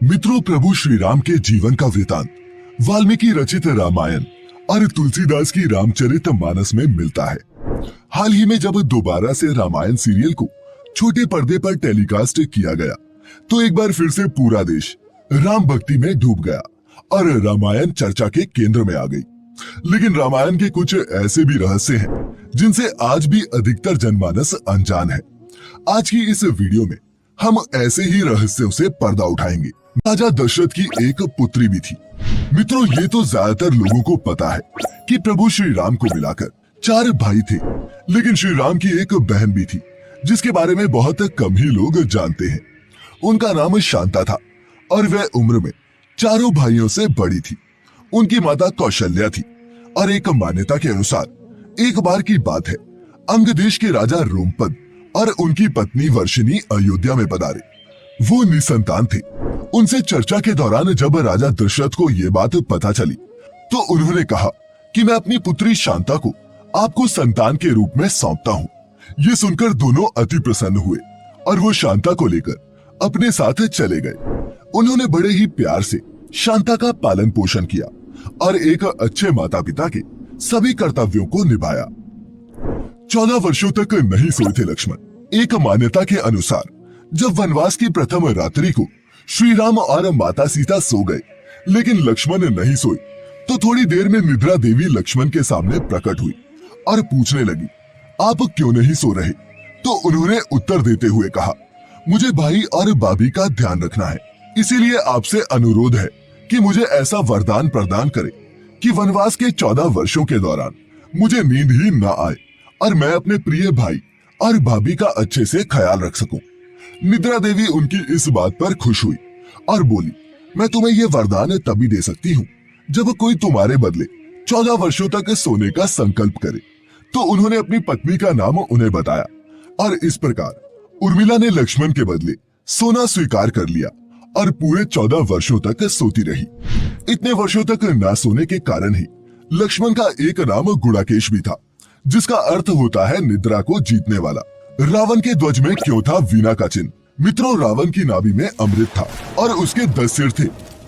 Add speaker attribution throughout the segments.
Speaker 1: मित्रों, प्रभु श्री राम के जीवन का वृतांत वाल्मीकि रचित रामायण और तुलसीदास की रामचरित मानस में मिलता है। हाल ही में जब दोबारा से रामायण सीरियल को छोटे पर्दे पर टेलीकास्ट किया गया तो एक बार फिर से पूरा देश राम भक्ति में डूब गया और रामायण चर्चा के केंद्र में आ गई। लेकिन रामायण के कुछ ऐसे भी रहस्य हैं जिनसे आज भी अधिकतर जनमानस अनजान है। आज की इस वीडियो में हम ऐसे ही रहस्यों से पर्दा उठाएंगे। राजा दशरथ की एक पुत्री भी थी। मित्रों, ये तो ज्यादातर लोगों को पता है कि प्रभु श्री राम को मिलाकर 4 भाई थे, लेकिन श्री राम की एक बहन भी थी जिसके बारे में बहुत कम ही लोग जानते हैं। उनका नाम शांता था और वह उम्र में चारों भाइयों से बड़ी थी। उनकी माता कौशल्या थी और एक मान्यता के अनुसार एक बार की बात है, अंग देश के राजा रोमपद और उनकी पत्नी वर्षिनी अयोध्या में पधारे। वो निसंतान थे। उनसे चर्चा के दौरान जब राजा दशरथ को ये बात पता चली तो उन्होंने कहा कि मैं अपनी पुत्री शांता को आपको संतान के रूप में सौंपता हूँ। ये सुनकर दोनों अति प्रसन्न हुए और वो शांता को लेकर अपने साथ चले गए। उन्होंने बड़े ही प्यार से शांता का पालन पोषण किया और एक अच्छे माता पिता के सभी कर्तव्यों को निभाया। 14 वर्षों तक नहीं सोए थे लक्ष्मण। एक मान्यता के अनुसार जब वनवास की प्रथम रात्रि को श्री राम और माता सीता सो गए, लेकिन लक्ष्मण नहीं सोए, तो थोड़ी देर में निद्रा देवी लक्ष्मण के सामने प्रकट हुई और पूछने लगी, आप क्यों नहीं सो रहे? तो उन्होंने उत्तर देते हुए कहा, मुझे भाई और भाभी का ध्यान रखना है, इसीलिए आपसे अनुरोध है कि मुझे ऐसा वरदान प्रदान करे कि वनवास के 14 वर्षों के दौरान मुझे नींद ही न आए और मैं अपने प्रिय भाई और भाभी का अच्छे से ख्याल रख सकूं। निद्रा देवी उनकी इस बात पर खुश हुई और बोली, मैं तुम्हें ये वरदान तभी दे सकती हूँ जब कोई तुम्हारे बदले 14 वर्षों तक सोने का संकल्प करे। तो उन्होंने अपनी पत्नी का नाम उन्हें बताया और इस प्रकार उर्मिला ने लक्ष्मण के बदले सोना स्वीकार कर लिया और पूरे 14 वर्षों तक सोती रही। इतने वर्षों तक ना सोने के कारण ही लक्ष्मण का एक नाम गुड़ाकेश भी था, जिसका अर्थ होता है निद्रा को जीतने वाला। रावण के ध्वज में क्यों था वीणा का चिन्ह? मित्रों, रावण की नाभि में अमृत था और उसके 10 सिर थे।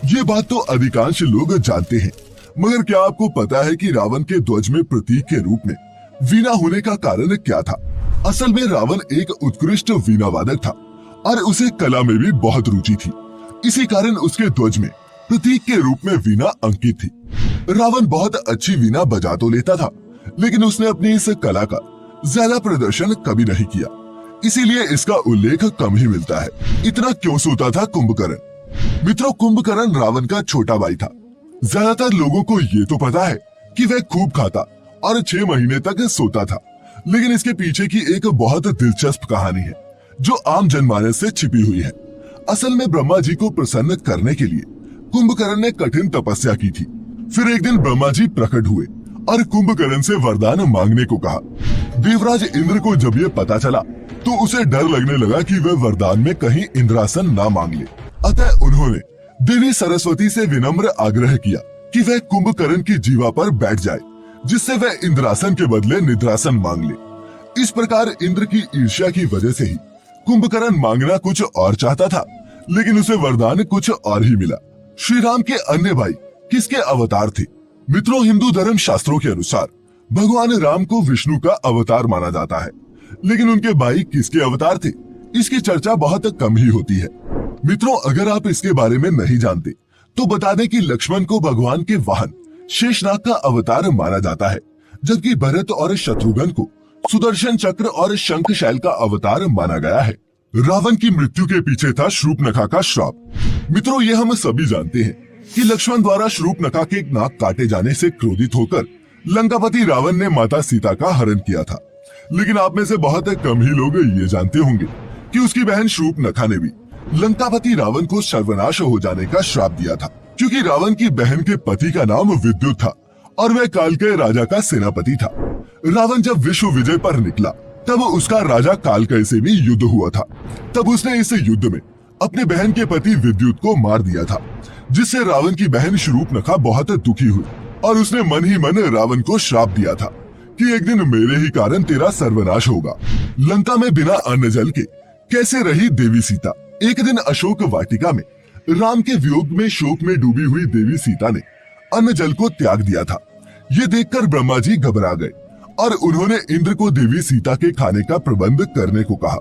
Speaker 1: ये बात तो अधिकांश लोग जानते हैं, मगर क्या आपको पता है कि रावण के ध्वज में प्रतीक के रूप में वीणा होने का कारण क्या था? असल में रावण एक उत्कृष्ट वीणा वादक था और उसे कला में भी बहुत रुचि थी। इसी कारण उसके ध्वज में प्रतीक के रूप में वीणा अंकित थी। रावण बहुत अच्छी वीणा बजा तो लेता था, लेकिन उसने अपनी इस कला का ज्यादा प्रदर्शन कभी नहीं किया, इसीलिए इसका उल्लेख कम ही मिलता है। इतना क्यों सोता था कुंभकर्ण? मित्रों, कुंभकर्ण रावण का छोटा भाई था। ज्यादातर लोगों को ये तो पता है कि वह खूब खाता और 6 महीने तक सोता था, लेकिन इसके पीछे की एक बहुत दिलचस्प कहानी है जो आम जनमानस से छिपी हुई है। असल में ब्रह्मा जी को प्रसन्न करने के लिए कुंभकर्ण ने कठिन तपस्या की थी। फिर एक दिन ब्रह्मा जी प्रकट हुए और कुंभकर्ण से वरदान मांगने को कहा। देवराज इंद्र को जब ये पता चला तो उसे डर लगने लगा कि वह वरदान में कहीं इंद्रासन ना मांग ले। अतः उन्होंने देवी सरस्वती से विनम्र आग्रह किया कि वह कुंभकर्ण की जीवा पर बैठ जाए, जिससे वह इंद्रासन के बदले निद्रासन मांग ले। इस प्रकार इंद्र की ईर्ष्या की वजह से ही कुंभकर्ण मांगना कुछ और चाहता था, लेकिन उसे वरदान कुछ और ही मिला। श्री राम के अन्य भाई किसके अवतार थे? मित्रों, हिंदू धर्म शास्त्रों के अनुसार भगवान राम को विष्णु का अवतार माना जाता है, लेकिन उनके भाई किसके अवतार थे, इसकी चर्चा बहुत कम ही होती है। मित्रों, अगर आप इसके बारे में नहीं जानते तो बता दें कि लक्ष्मण को भगवान के वाहन शेषनाग का अवतार माना जाता है, जबकि भरत और शत्रुघ्न को सुदर्शन चक्र और शंखशैल का अवतार माना गया है। रावण की मृत्यु के पीछे था शूर्पणखा का श्राप। मित्रों, ये हम सभी जानते हैं कि लक्ष्मण द्वारा शूर्पणखा के नाक काटे जाने से क्रोधित होकर लंकापति रावण ने माता सीता का हरण किया था। लेकिन आप में से बहुत कम ही लोग ये जानते होंगे कि उसकी बहन शूर्पणखा ने भी लंकापति रावण को सर्वनाश हो जाने का श्राप दिया था, क्योंकि रावण की बहन के पति का नाम विद्युत था और वह काल के राजा का सेनापति था। रावण जब विश्व विजय पर निकला तब उसका राजा कालकय से भी युद्ध हुआ था। तब उसने इस युद्ध में अपने बहन के पति विद्युत को मार दिया था, जिससे रावण की बहन शूर्पणखा बहुत दुखी हुई और उसने मन ही मन रावण को श्राप दिया था कि एक दिन मेरे ही कारण तेरा सर्वनाश होगा। लंका में बिना अन्न जल के कैसे रही देवी सीता? एक दिन अशोक वाटिका में राम के वियोग में शोक में डूबी हुई देवी सीता ने अन्न जल को त्याग दिया था। ये देखकर ब्रह्मा जी घबरा गए और उन्होंने इंद्र को देवी सीता के खाने का प्रबंध करने को कहा।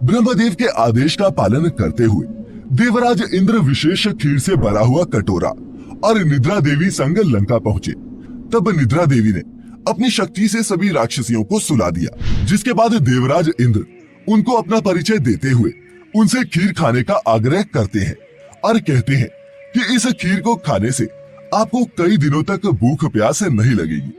Speaker 1: ब्रह्मदेव के आदेश का पालन करते हुए देवराज इंद्र विशेष खीर से भरा हुआ कटोरा और निद्रा देवी संग लंका पहुंचे। तब निद्रा देवी ने अपनी शक्ति से सभी राक्षसियों को सुला दिया, जिसके बाद देवराज इंद्र उनको अपना परिचय देते हुए उनसे खीर खाने का आग्रह करते हैं और कहते हैं कि इस खीर को खाने से आपको कई दिनों तक भूख प्यास नहीं लगेगी।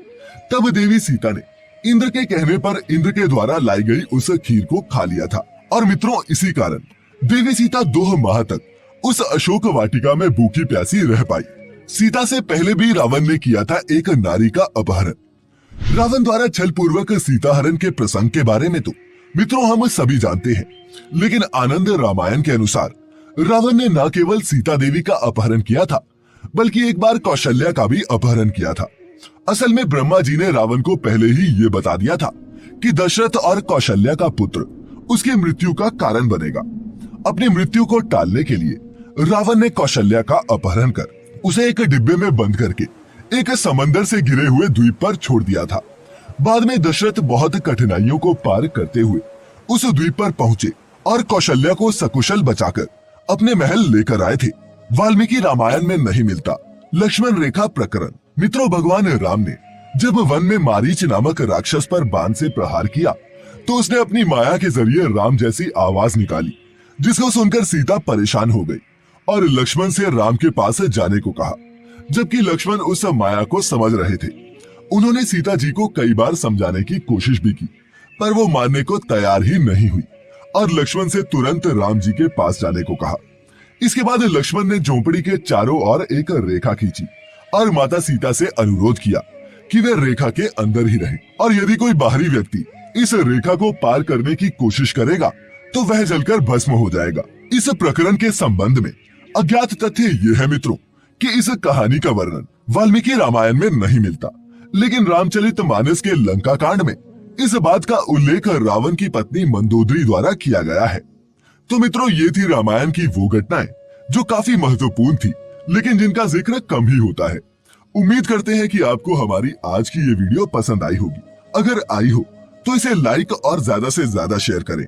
Speaker 1: तब देवी सीता ने इंद्र के कहने पर इंद्र के द्वारा लाई गई उस खीर को खा लिया था। और मित्रों, इसी कारण देवी सीता 2 माह तक उस अशोक वाटिका में भूखी प्यासी रह पाई। सीता से पहले भी रावण ने किया था एक नारी का अपहरण। रावण द्वारा छल पूर्वक सीता हरण के प्रसंग के बारे में तो मित्रों हम सभी जानते हैं, लेकिन आनंद रामायण के अनुसार रावण ने न केवल सीता देवी का अपहरण किया था, बल्कि एक बार कौशल्या का भी अपहरण किया था। असल में ब्रह्मा जी ने रावण को पहले ही ये बता दिया था कि दशरथ और कौशल्या का पुत्र उसकी मृत्यु का कारण बनेगा। अपनी मृत्यु को टालने के लिए रावण ने कौशल्या का अपहरण कर उसे एक डिब्बे में बंद करके एक समंदर से घिरे हुए द्वीप पर छोड़ दिया था। बाद में दशरथ बहुत कठिनाइयों को पार करते हुए उस द्वीप पर पहुंचे और कौशल्या को सकुशल बचाकर अपने महल लेकर आए थे। वाल्मीकि रामायण में नहीं मिलता लक्ष्मण रेखा प्रकरण। मित्रों, भगवान राम ने जब वन में मारीच नामक राक्षस पर बाण से प्रहार किया तो उसने अपनी माया के जरिए राम जैसी आवाज निकाली, जिसको सुनकर सीता परेशान हो गई और लक्ष्मण से राम के पास जाने को कहा। जबकि लक्ष्मण उस माया को समझ रहे थे। उन्होंने सीता जी को कई बार समझाने की कोशिश भी की, पर वो मानने को तैयार ही नहीं हुई और लक्ष्मण से तुरंत राम जी के पास जाने को कहा। इसके बाद लक्ष्मण ने झोंपड़ी के चारों ओर एक रेखा खींची और माता सीता से अनुरोध किया कि वे रेखा के अंदर ही रहें, और यदि कोई बाहरी व्यक्ति इस रेखा को पार करने की कोशिश करेगा तो वह जलकर भस्म हो जाएगा। इस प्रकरण के संबंध में अज्ञात तथ्य ये है मित्रों कि इस कहानी का वर्णन वाल्मीकि रामायण में नहीं मिलता, लेकिन रामचरितमानस के लंका कांड में इस बात का उल्लेख रावण की पत्नी मंदोदरी द्वारा किया गया है। तो मित्रों, ये थी रामायण की वो घटनाएं जो काफी महत्वपूर्ण थी, लेकिन जिनका जिक्र कम ही होता है। उम्मीद करते हैं कि आपको हमारी आज की ये वीडियो पसंद आई होगी। अगर आई हो तो इसे लाइक और ज्यादा से ज्यादा शेयर करें।